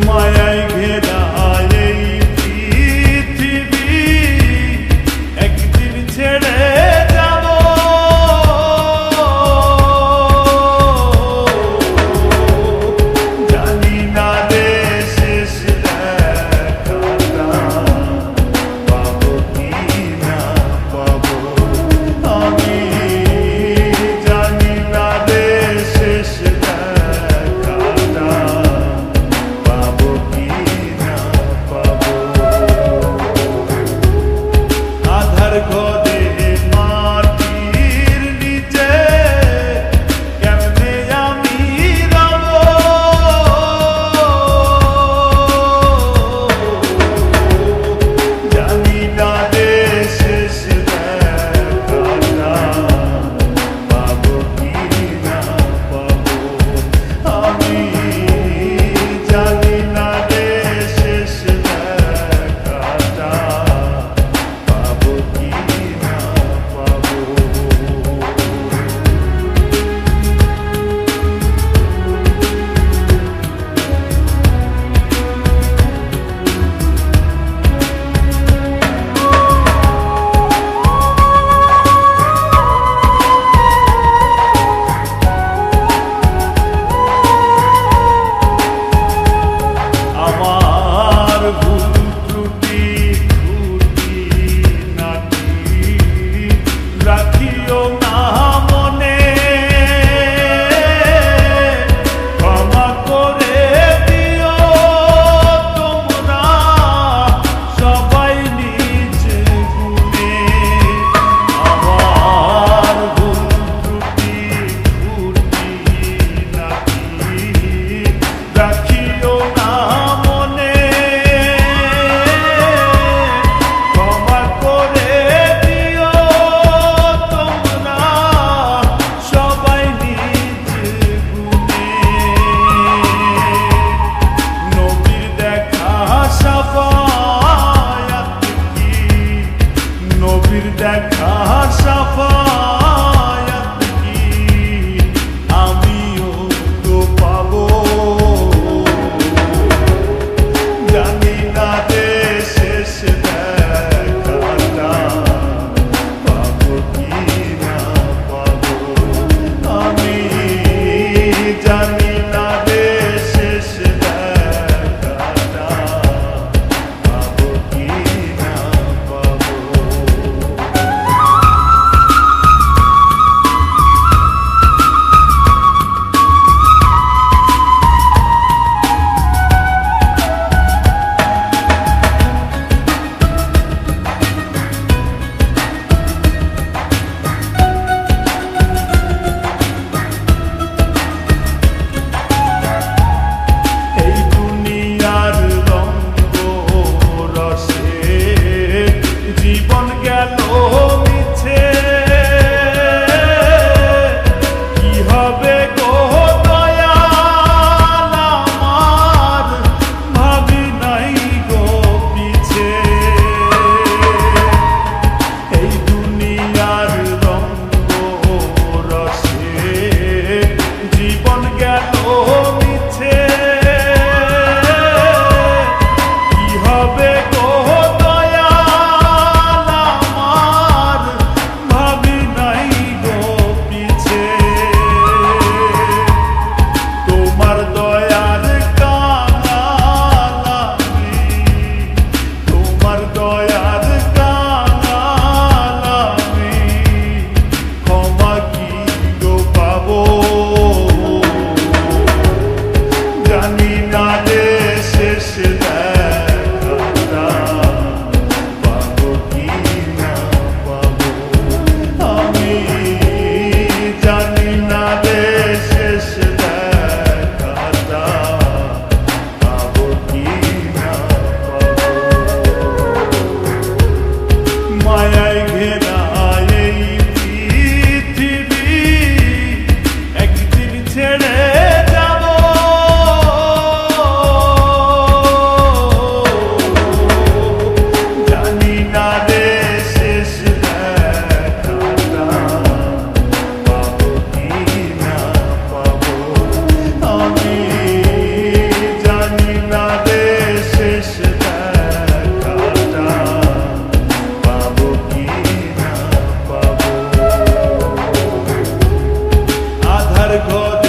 মায়ায় ঘেরা এই পৃথিবী একদিন ছেড়ে যাব। জানি না রে শেষ দেখাটা পাবো কি না পাবো। আমি জানি না রে শেষ দেখাটা পাবো কি না পাবো। আধার ঘরে মাটির নিচে কেমনে আমি রব। জানি না রে শেষ দেখাটা পাবো কি না পাবো। আমি জানি না রে শেষ দেখাটা পাবো কি না পাবো। আমার ভুল ত্রুটি খুঁটি নাটি রাখিও না মনে। ক্ষমা করে দিও তোমরা সবাই নিজ গুণে। আমার ভুল ত্রুটি খুঁটি নাটি রাখিও না মনে। ক্ষমা করে দিও তোমরা সবাই নিজ গুণে। নবীর দেখা সাফায়াত কি, নবীর দেখা সাফায়াত কি আমিও তো পাবো। জানি না রে শেষ দেখাটা পাবো কি না পাবো। আমি জানি না রে শেষ দেখাটা পাবো কি না পাবো। এই দুনিয়ার রঙ্গ রসে জীবন গেল মিছে। কি হবে গো দয়াল আমার ভাবি নাই গো পিছে। এই দুনিয়ার রঙ্গ রসে জীবন গেল মিছে। কি হবে গো দয়াল আমার ভাবি নাই গো পিছে। তোমার দয়ার কাঙাল আমি, তোমার দয়ার কাঙাল আমি। ক্ষমা কি গো পাবো। জানি না রে শেষ দেখাটা পাবো কি না পাবো। আমি জানি না রে শেষ দেখাটা পাবো কি না পাবো। মায়ায় ঘেরা এই পৃথিবী একদিন ছেড়ে যাব। ঘরে